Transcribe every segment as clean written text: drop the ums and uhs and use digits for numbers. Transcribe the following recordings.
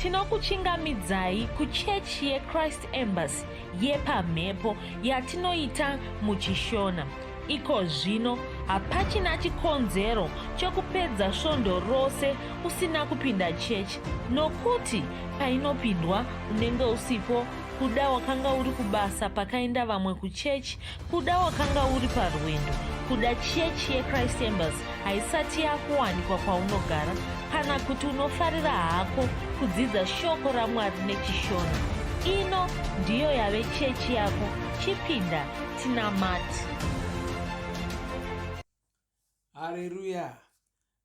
tinokuchingamidzai kuchechi yeChrist Embassy yepamhepo yatinoita muchishona. Iko zvino hapachina chikonzero chokupedza svondo rose usina kupinda chechi, nokuti painopindwa unenge usipo, kuda wakanga uri kubasa pakaenda vamwe kuchechi, kuda wakanga uri parwendo, kuda chechi yeChrist Embassy haisati yakuwanikwa kwaunogara, kana kuti unofarira hako kudzidza shoko raMwari nechishona. Ino ndiyo yave chechi yako. Chipinda tinamati. Haleluya.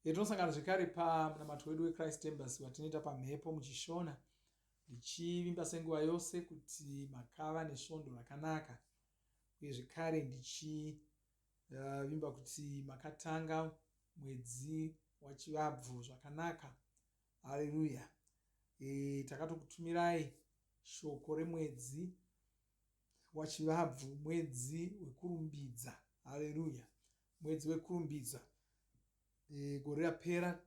Tinosangana zvekare pamunamato wedu weChrist Embassy watinoita pamhepo muchishona, ndichivimba senguva yose kuti makava nesvondo rakanaka, uye zvekare ndichivimba kuti makatanga mwedzi wachivabvu zvakanaka. Haleluya. Takatokutumirai shoko remwedzi wachivabvu, mwedzi wekurumbidza. Haleluya. Mwedzi wekurumbidza. Gore rapera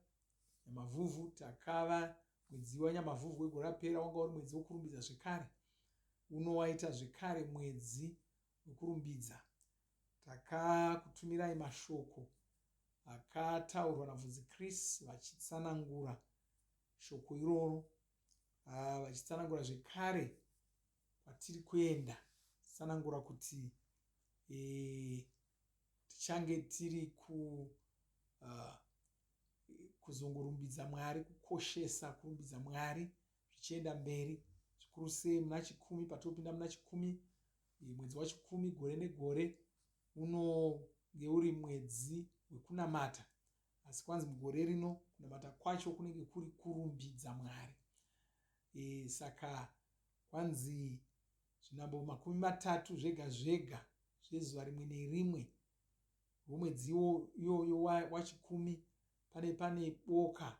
nyamavhuvhu takava mwedzi wanyamavhuvhu wegore rapera wanga uri mwedzi wekurumbidza zvekare. Uno waita zvekare mwedzi wekurumbidza. Takakutumirai mashoko akataurwa nabvudzi Chris vachitsanangura shoko iroro, vachitsanangura zvekare kwatiri kuenda, tsanangura kuti tichange tiri kuzongorumbidza Mwari, kukoshesa kurumbidza Mwari zvichienda mberi, zvikuru sei muna chikumi. Patopinda muna chikumi, mwedzi wachikumi gore negore unonge uri mwedzi wekunamata, asi kwanzi mugore rino kunamata kwacho kunenge kuri kurumbidza Mwari. Saka kwanzi zvinambo 30 zvega zvega zvezuva rimwe nerimwe romwedzi iyoyo wachikumi pane boka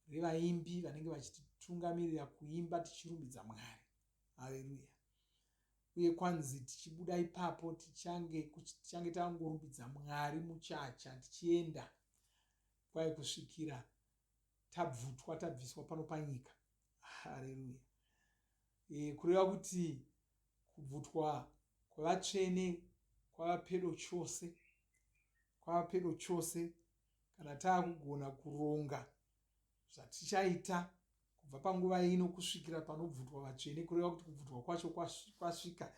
revaimbi vanenge vachititungamirira kuimba tichirumbidza Mwari. Haleluya. Uye kwanzi tichibuda ipapo tichange tangorumbidza Mwari muchacha tichienda kwai kusvikira tabvutwa, tabviswa pano panyika. Haleluya. Kureva kuti kubvutwa kwavatsvene kwava pedo chose, kana taakugona kuronga zvatichaita kubva panguva ino kusvikira panobvutwa vatsvene, kureva kuti kubvutwa kwacho kwasvika.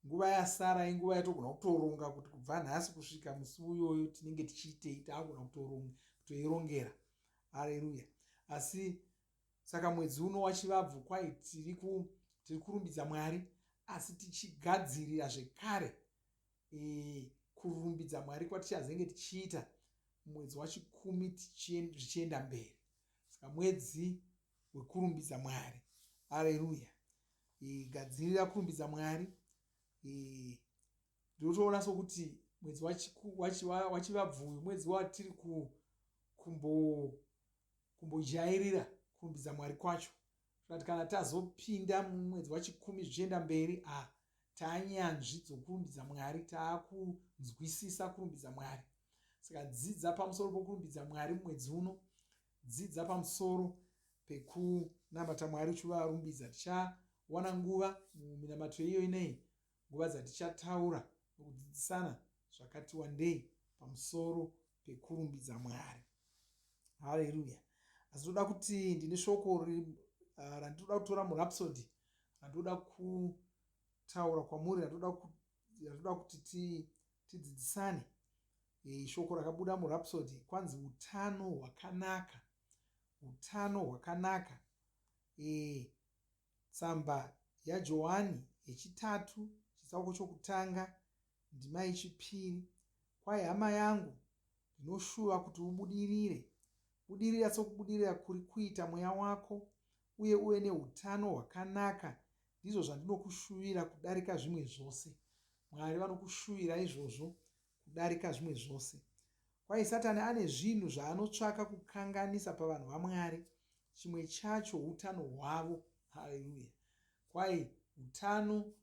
Nguva yasara inguva yatogona kutoronga kuti kubva nhasi kusvika musi uyoyo tinenge tichiitei, taagona kutoirongera. Haleluya. Asi saka mwedzi uno wachivabvu kwai tiri kurumbidza Mwari, asi tichigadzirira zvekare kurumbidza Mwari kwatichazenge tichiita mwedzi wachikumi zvichienda mberi. Saka mwedzi wekurumbidza Mwari. Haleluya. Gadzirira kurumbidza Mwari. Ndotoona sokuti mwedzi wachivabvu uyu mwedzi watiri kumbojairira kurumbidza Mwari kwacho. Kuti kana tazopinda mumwedzi wachikumi zvichienda mberi, taanyanzvi dzokurumbidza Mwari, taakunzwisisa kurumbidza Mwari. Saka dzidza pamusoro pokurumbidza Mwari mumwedzi uno, dzidza pamusoro pekunamata Mwari uchivarumbidza. Tichawana nguva muminamato iyo inei, nguva dzatichataura nokudzidzisana zvakati wandei pamusoro pekurumbidza Mwari. Haleluya. Asi toda kuti ndine shoko randinoda kutora murhapsody, randoda kutaura kwamuri, randoda kuti tidzidzisane. Shoko rakabuda murhapsody kwanzi hutano hwakanaka. Hutano hwakanaka. Tsamba yaJohani yechitatu chitsauko chokutanga ndima yechipiri. Kwai hama yangu, ndinoshuva kuti ubudirire. Budirira sokubudirira kuri kuita mweya wako, uye uve nehutano hwakanaka. Ndizvo zvandinokushuvira kudarika zvimwe zvose. Mwari vanokushuvira izvozvo kudarika zvimwe zvose. Kwai Satani ane zvinhu zvaanotsvaka kukanganisa pavanhu vaMwari. Chimwe chacho hutano hwavo. Haleluya. Kwai hutano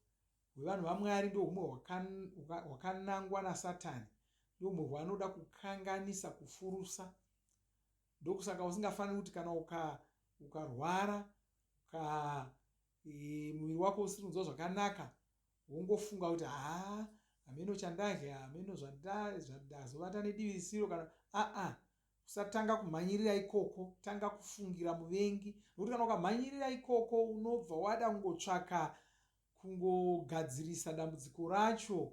hwevanhu vaMwari ndo humwe hwakanangwa naSatani. Ndomwe hwanoda kukanganisa, kufurusa. Ndokusaka usingafaniri kuti kana ukarwara muviri wako usiri kunzwa zvakanaka, wongofunga kuti hameno chandadya, hameno zvandazovata nedivisiro kana usatanga kumhanyirira ikoko, tanga kufungira muvengi. Nokuti kana ukamhanyirira ikoko unobva wada kungotsvaka kungogadzirisa dambudziko racho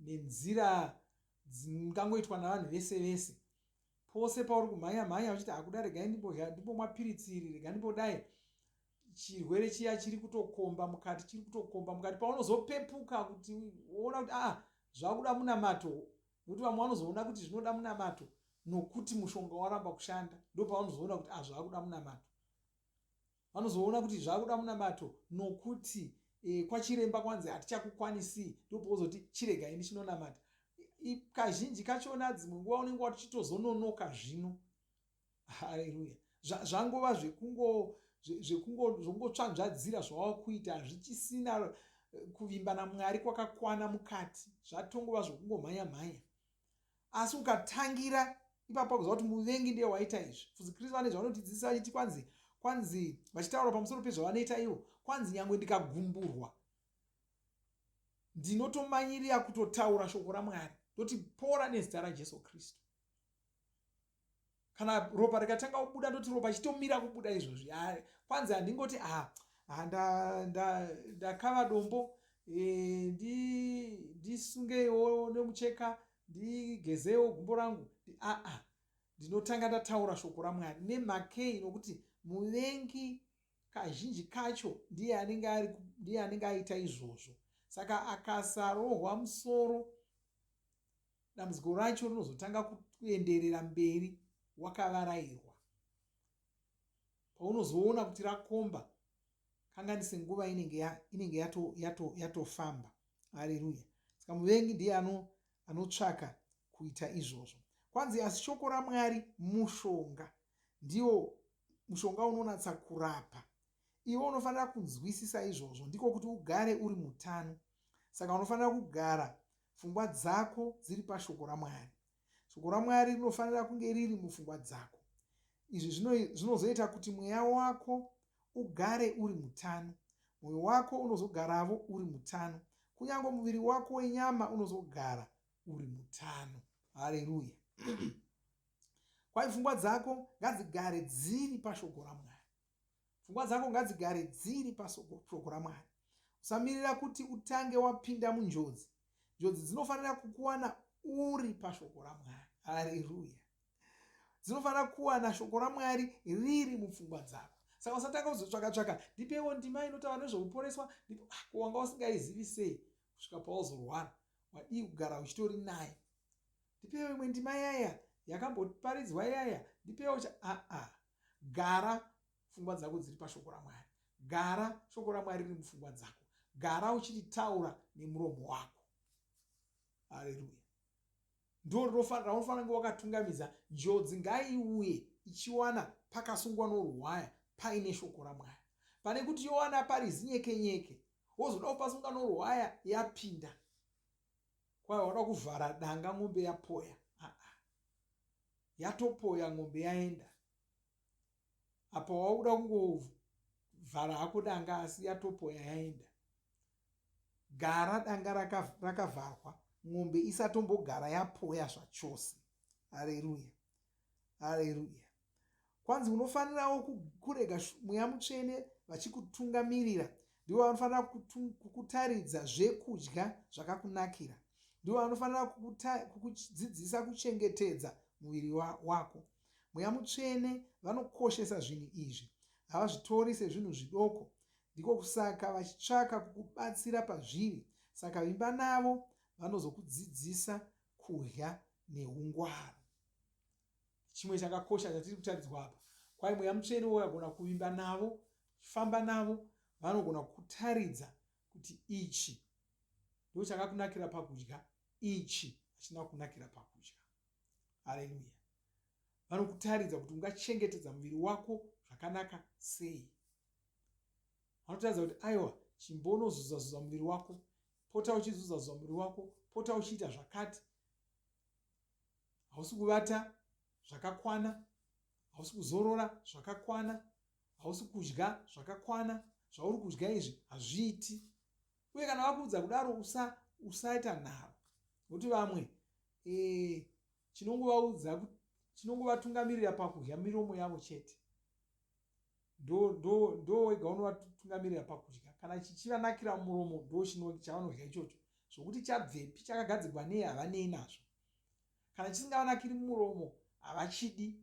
nenzira dzingangoitwa navanhu vese vese. Pose pauri kumhanya uchiti hakuda, regai ndimbomwa piritsiri, regai ndimbodai, chirwere chiya chiri kutokomba mukati. Paunozopepuka kuti woona kuti zvakuda munamato, nokuti vamwe vanozoona kuti zvinoda munamato nokuti mushonga waramba kushanda. Ndo paunozoona kuti zvakuda munamato. Vanozoona kuti zvakuda munamato nokuti kwachiremba kwanzi hatichakukwanisi, ndo pauzoti chiregai ndichinonamata. Kazhinji kachona dzimwe nguva unenge wachitozononoka zvino. Haleluya. Zvangova zvekungotsvanzvadzira zvavakuita, zvichisina kuvimba naMwari kwakakwana mukati, zvatongova zvekungomhanya. Asi ukatangira ipapo kuziva kuti muvengi ndiye waita izvi. Fudzi Kristu vane zvavanotidzidzisa vachiti kwanzi vachitaura pamusoro pezvavanoita ivo, kwanzi nyangwe ndikagumburwa ndinotomanyirira kutotaura shoko raMwari, ndoti pora nezita raJesu Kristu. Kana ropa rikatanga kubuda, ndoti ropa chitomira kubuda izvozvi. Kwanzi handingoti ndakava dombo, ndisungewo nemucheka, ndigezewo gumbo rangu. Ndinotanga ndataura shoko raMwari. Nemhakei nokuti muvengi kazhinji kacho ndiye anenge aita izvozvo. Saka akasarohwa musoro, dambudziko racho rinozotanga kuenderera mberi wakavarairwa. Paunozoona kuti rakomba, kanganise nguva inenge yatofamba. Haleluya. Saka muvengi ndiye anotsvaka kuita izvozvo. Kwanzi asi shoko raMwari mushonga, ndiwo mushonga unonatsa kurapa. Iwe unofanira kunzwisisa izvozvo, ndiko kuti ugare uri mutano. Saka unofanira kugara pfungwa dzako dziri pashoko raMwari. Shoko raMwari rinofanira kunge riri mupfungwa dzako. Izvi zvinozoita kuti mweya wako ugare uri mutano. Mwoyo wako unozogaravo uri mutano. Kunyange muviri wako wenyama unozogara uri mutano. Haleluya. Kwai pfungwa dzako ngadzigare dziri pashoko raMwari. Pfungwa dzako ngadzigare dziri pashoko raMwari. Usamirira kuti utange wapinda munjodzi. Njodzi dzinofanira kukuwana uri pashoko raMwari. Haleluya. Dzinofanira kuwana shoko raMwari riri mupfungwa dzako. Saka usatanga kuzotsvaka ndipewo ndima inotaura nezveuporeswa, wanga usingaizivi sei kusvika pauzorwara, wadii kugara uchitori naye. Ndipewo imwe ndima yaya yakamboparidzwa yaya, ndipewo gara pfungwa dzako dziri pashoko raMwari. Gara shoko raMwari riri mupfungwa dzako. Gara uchiritaura nemuromo wako. Haleluya. Ndo raunofanira kunge wakatungamidza. Njodzi ngaiuye ichiwana pakasungwa norwaya paine shoko raMwari, pane kuti yowana pari zinyekenyeke wozoda kupasunga norwaya yapinda. Kwai wada kuvhara danga, ng'ombe yapoya. Yatopoya, ng'ombe yaenda. Apa wauda kungovhara hako danga, asi yatopoya yaenda. Gara danga rakavharwa, ng'ombe isatombogara yapoya zvachose. Haleluya. Haleluya. Kwanzi unofanirawo kurega mweya mutsvene vachikutungamirira. Ndivo vanofanira kukutaridza zvekudya zvakakunakira. Ndivo vanofanira kukudzidzisa kuchengetedza muviri wako. Mweya mutsvene vanokoshesa zvinhu izvi, havazvitori sezvinhu zvidoko. Ndiko kusaka vachitsvaka kukubatsira pazviri. Saka vimba navo vanozokudzidzisa kudya neungwaru. Chimwe chakakosha chatiri kutaridzwa apa, kwai mweya mutsvene wagona kuvimba navo, famba navo, vanogona kutaridza kuti ichi ndo chakakunakira pakudya, ichi hachina kunakira pakudya. Haleluya. Vanokutaridza kuti ungachengetedza muviri wako zvakanaka sei. Vanotaridza kuti aiwa, chimbonozuza muviri wako, pota uchizuza muviri wako, pota uchiita zvakati. Hausi kuvata zvakakwana, hausi kuzorora zvakakwana, hausi kudya zvakakwana, zvauri kudya izvi hazviiti. Uye kana vakuudza kudaro usaita nharo, nokuti vamwe chinongovatungamirira pakudya miromo yavo chete. Ndo wega unovatungamirira pakudya. Kana chichivanakira muromo ndo chavanodya ichocho, zvokuti chabvepi chakagadzirwa nei havanei nazvo. Kana chisingavanakiri muromo havachidi,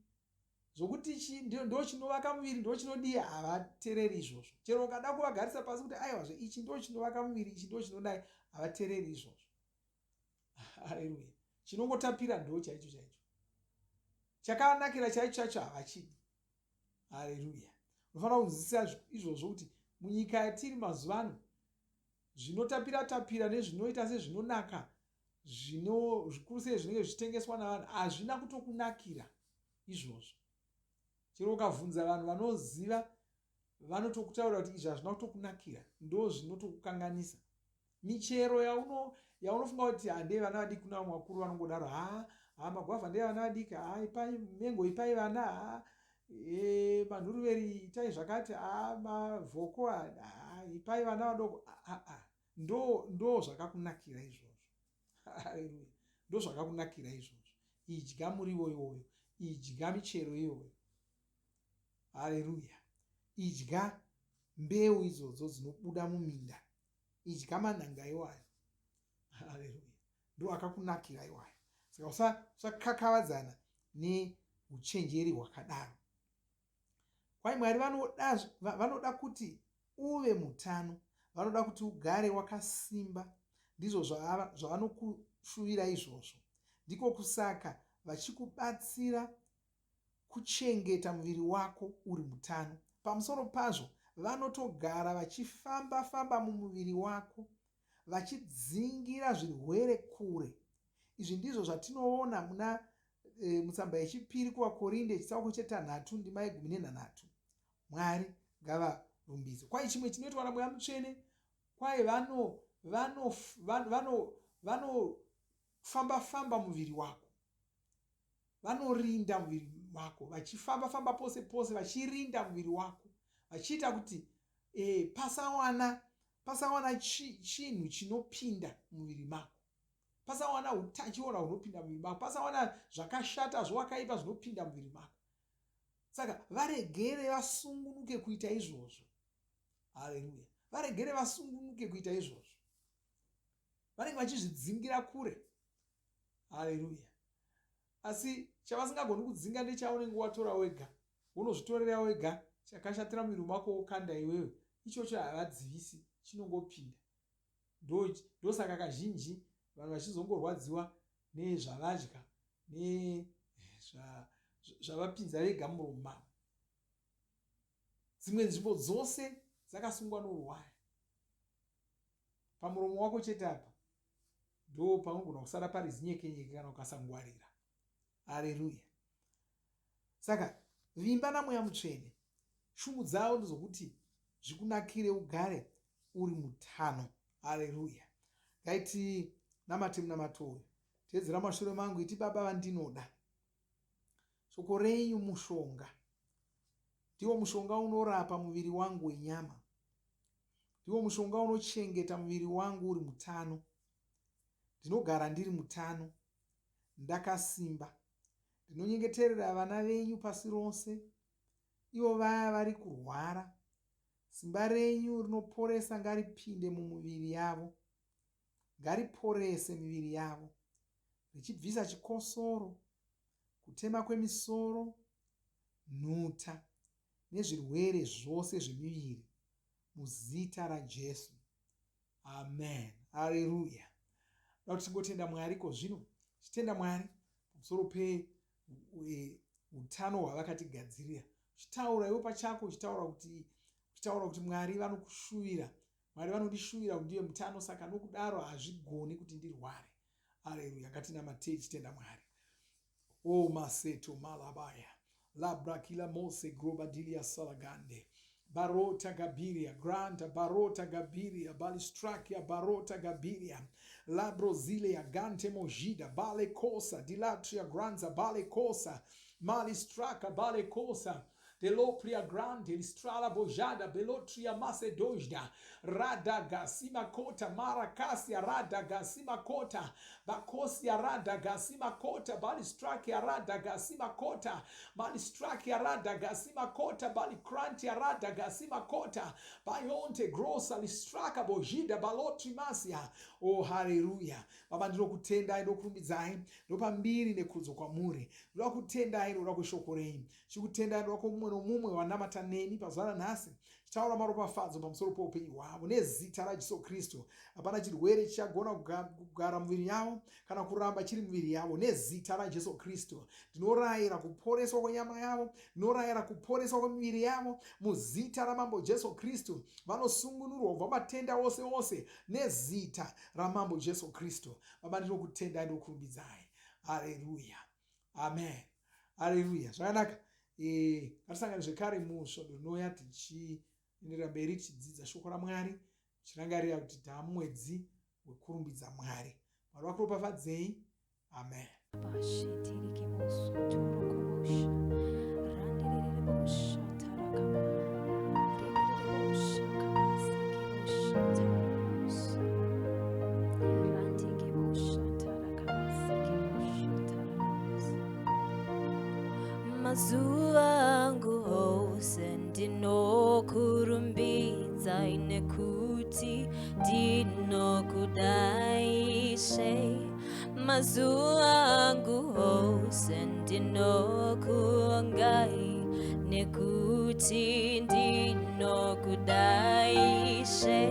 zvokuti ndo chinovaka muviri, ndo chinodii, havateereri izvozvo. Chero ukada kuvagarisa pasi kuti aiwazve ichi ndo chinovaka muviri, ichi ndo chinodai, havateereri izvozvo. Haleluya. Chinongotapira ndo chaicho chaicho, chakavanakira chaicho chacho havachidi. Haleluya. Unofanira kunzwisisa izvozvo kuti munyika yatiri mazuva ano, zvinotapira-tapira nezvinoita sezvinonaka, zvikuru sei zvinenge zvichitengeswa navanhu, hazvina kutokunakira izvozvo. Chero ukavhunza vanhu vanoziva, vanotokutaura kuti izvi hazvina kutokunakira, ndo zvinotokukanganisa. Michero yaunofunga kuti handei vana vadiki, kuna vamwe vakuru vanongodaro, magwavha ndei vana vadiki, mengo ipai vana, manhuruveri itai zvakati, mavhoko ipai vana vadoko. Ndo zvakakunakira izvozvo. Haleluya. Ndo zvakakunakira izvozvo. Idya muriwo iwoyo, idya michero iyoyo. Haleluya. Idya mbeu idzodzo dzinobuda muminda, idya manhanga iwayo. Haleluya. Ndo akakunakira iwayo. Saka usakakavadzana neuchenjeri hwakadaro. Kwai Mwari vanoda kuti uve mutano, vanoda kuti ugare wakasimba. Ndizvo zvavanokushuvira izvozvo. Ndiko kusaka vachikubatsira kuchengeta muviri wako uri mutano. Pamusoro pazvo, vanotogara vachifamba-famba mumuviri wako, vachidzingira zvirwere kure. Izvi ndizvo zvatinoona muna mutsamba yechipiri kuvakorinde chitsauko 3:13. Mwari ngavarumbidzwe. Kwai chimwe chinoitwa naMweya Mutsvene, kwai vanofamba-famba muviri wako, vanorinda muviri wako, vachifamba-famba pose pose, vachirinda muviri wako, vachiita kuti pasawana chinhu chinopinda muviri mako, pasawana utachiona hunopinda muviri mako, pasawana zvakashata zvowakaipa zvinopinda muviri mako. Saka varegere vasungunuke kuita izvozvo. Haleluya. Varegere vasungunuke kuita izvozvo. Vanenge vachizvidzingira kure. Haleluya. Asi chavasingagoni kudzinga ndechaunenge watora wega, unozvitorera wega, chakashatira muviri wako wokanda iwewe, ichocho havadzivisi, chinongopinda. Ndosaka kazhinji vanhu vachizongorwadziwa nezvavadya nezvavapinza vega muromo mavo. Dzimwe nzvimbo dzose dzakasungwa noruwaya. Pamuromo wako chete apa ndo panogona kusara pari zinyekenyeke kana ukasangwarira. Haleluya. Saka vimba naMweya Mutsvene. Shumu dzavo ndizvokuti zvikunakire ugare uri mutano. Haleluya. Ngaiti namate munamato uyu. Teedzera mashure mangu iti Baba vandinoda. Shoko renyu mushonga. Ndiwo mushonga unorapa muviri wangu wenyama. Ndiwo mushonga unochengeta muviri wangu uri mutano. Ndinogara ndiri mutano, ndakasimba. Ndinonyengeterera vana venyu pasi rose, ivo vaya vari kurwara. Simba renyu rinoporesa ngaripinde mumiviri yavo, ngariporese miviri yavo, richibvisa chikosoro, kutema kwemisoro, nhuta nezvirwere zvose zvemiviri, muzita raJesu. Amen. Haleluya. Kuti tingotenda Mwari ko zvino, chitenda Mwari pamusoro peutano hwavakatigadzirira. Chitaura iwe pachako, chitaura kuti Mwari vanokushuvira, Mwari vanondishuvira kuti ndive mutano, saka nokudaro hazvigoni kuti ndirware. Haleluya. Ngatinamatei chitenda Mwari. O maseto malabaya labrakila mose grobadilia salagande barota gabiria granta barota gabiria balistrakia barota gabiria labrozilia gante mojida bale kosa dilatria granza bale kosa malistraka bale kosa delopria grande listrala bojada belotria macedojda rada gasima kota marakasia rada gasima kota bakosia rada gasima kota balistrakia rada gasima kota balistrakia rada gasima kota balikrantia rada gasima kota bayonte grosa listraka bojida balotrimasia. Oh, haleluya. Baba ndinokutendai ndokurumbidzai ndopambiri nekudzo kwamuri ndoda kutendai ndoda kushokorei chikutendai ndoda kumumwe nomumwe wanamata neni pazuva ranhasi chitaura maropafadzo pamusoro poupenyu hwavo nezita raJesu Kristu. Hapana chirwere chichagona kugara muviri yavo kana kuramba chiri muviri yavo nezita raJesu Kristu. Ndinorayira kuporeswa kwenyama yavo, ndinorayira kuporeswa kwemiviri yavo muzita ramambo Jesu Kristu. Vanosungunurwa kubva matenda ose ose nezita ramambo Jesu Kristu. Baba ndinokutendai ndokurumbidzai. Haleluya. Amen. Haleluya. Zvakanaka. Ngatisangane zvekare musvondo rinouya tichienderera mberi tichidzidza shoko raMwari, tichirangarira kuti tamwedzi wekurumbidza Mwari. Mwari vakuropafadzei. Amen. Mazuva angu ose ndinokurumbidzai nekuti ndinokudai Ishe. Mazuva angu ose ndinokuongai nekuti ndinokudai Ishe.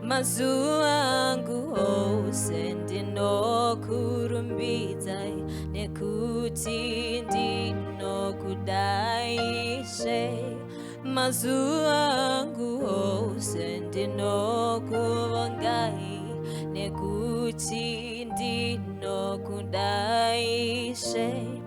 Mazuva angu ose ndinokurumbidzai nekuti ndinokudai Ishe. Mazuva angu ose ndinokuongai nekuti ndinokudai Ishe.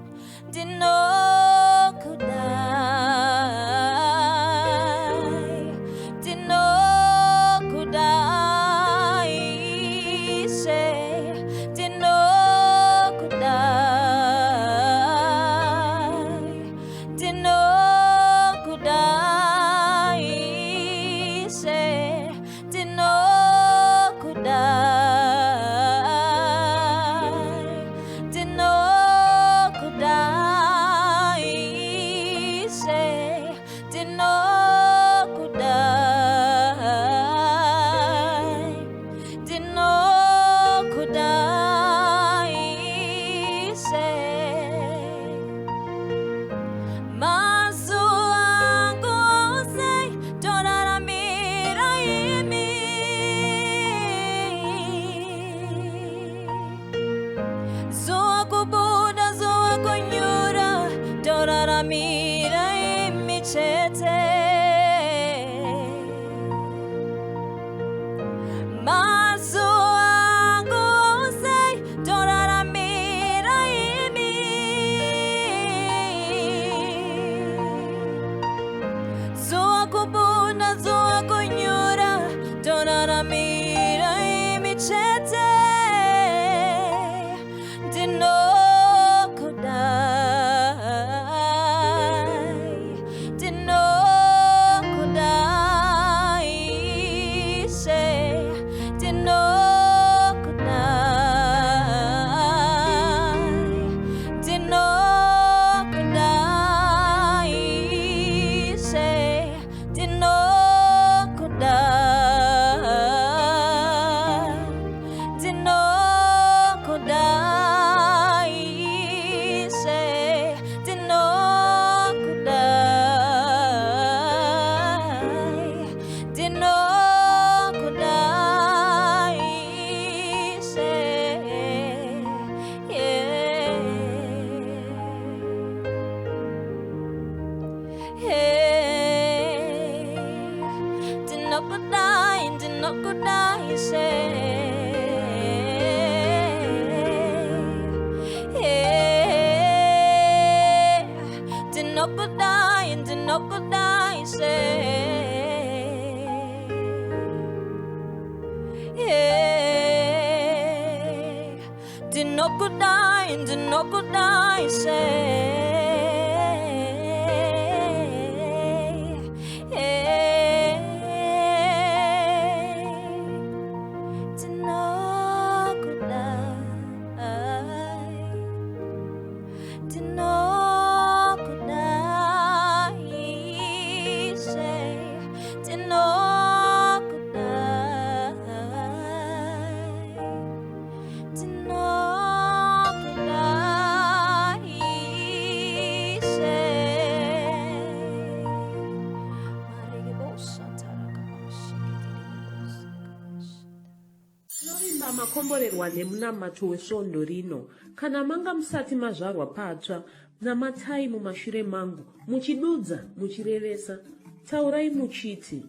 tinovimba makomborerwa nemunamato wesvondo rino. Kana manga musati mazvarwa patsva, namatai mumashure mangu, muchidudza, muchirevesa. Taurai muchiti,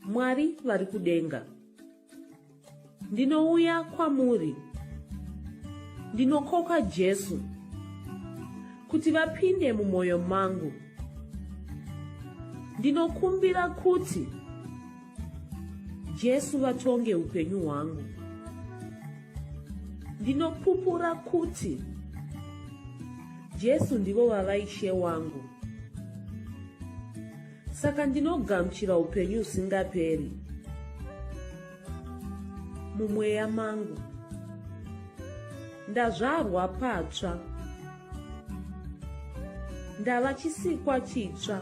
Mwari vari kudenga, ndinouya kwamuri, ndinokoka Jesu kuti vapinde mumwoyo mangu. Ndinokumbira kuti Jesu vatonge upenyu hwangu. Ndinopupura kuti Jesu ndivo vavaishe wangu. Saka ndinogamuchira upenyu usingaperi mumweya mangu. Ndazvarwa patsva, ndava chisikwa chitsva.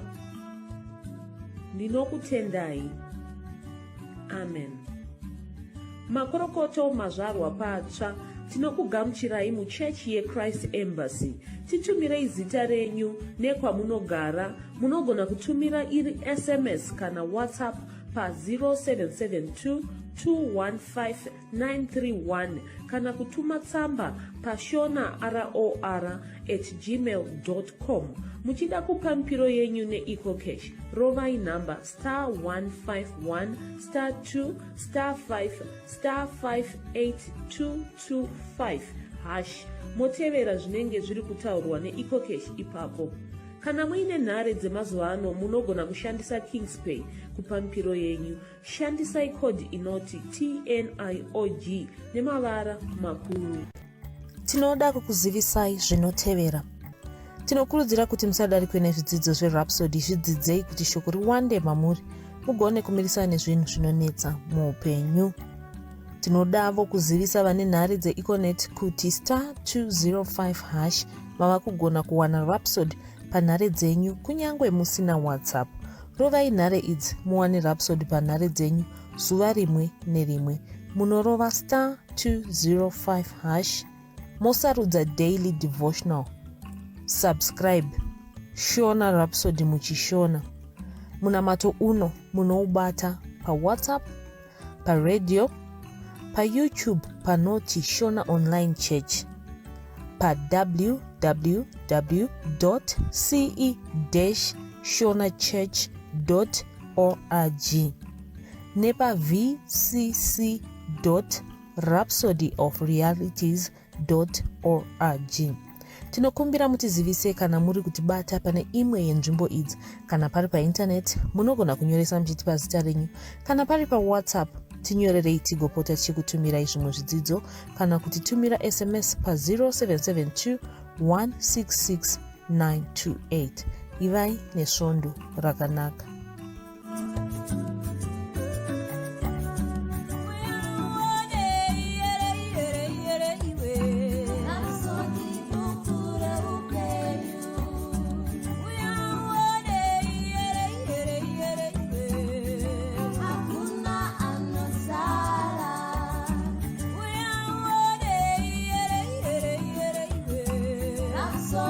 Ndinokutendai. Amen. Makorokoto mazvarwa patsva, tinokugamuchirai muchechi yeChrist Embassy. Titumirei zita renyu nekwamunogara. Munogona kutumira iri SMS kana WhatsApp pa 0772 215 kana kutuma tsamba pa shona@gmail.com. Muchida kupa mpiro yenyu neEcocash, rovai namba *151*2*5*58225 motevera zvinenge zviri kutaurwa neEcocash ipapo. Kana muine nhare dzemazuva ano, munogona kushandisa KingsPay kupa mpiro yenyu. Shandisai kodhi inoti TNIOG nemavara makuru. Tinoda kukuzivisai zvinotevera. Tinokurudzira kuti musadarikwe nezvidzidzo zveRhapsody. Zvidzidzei kuti shoko riwande mamuri, mugone kumirisana nezvinhu zvinonetsa muupenyu. Tinodavo kuzivisa vane nhare dzeEconet kuti *205# mava kugona kuwana Rhapsody panhare dzenyu kunyangwe musina WhatsApp. Rovai nhare idzi muwane Rhapsody panhare dzenyu zuva rimwe nerimwe. Munorova *205#, mosarudza Daily Devotional. Subscribe Shona Rhapsody muchishona. Munamato uno munoubata pa WhatsApp, pa radio, pa YouTube panoti Shona Online Church, pa www.ce-shonachurch.org, nepa vcc.rhapsodyofrealities.org. Tinokumbira mutizivise kana muri kutibata pane imwe yenzvimbo idzi. Kana pari painternet, munogona kunyoresa muchitipa zita renyu. Kana pari pa WhatsApp, tinyorerei tigopota tichikutumirai zvimwe zvidzidzo, kana kutitumira SMS pa 0772 166 928. Ivai nesvondo rakanaka. So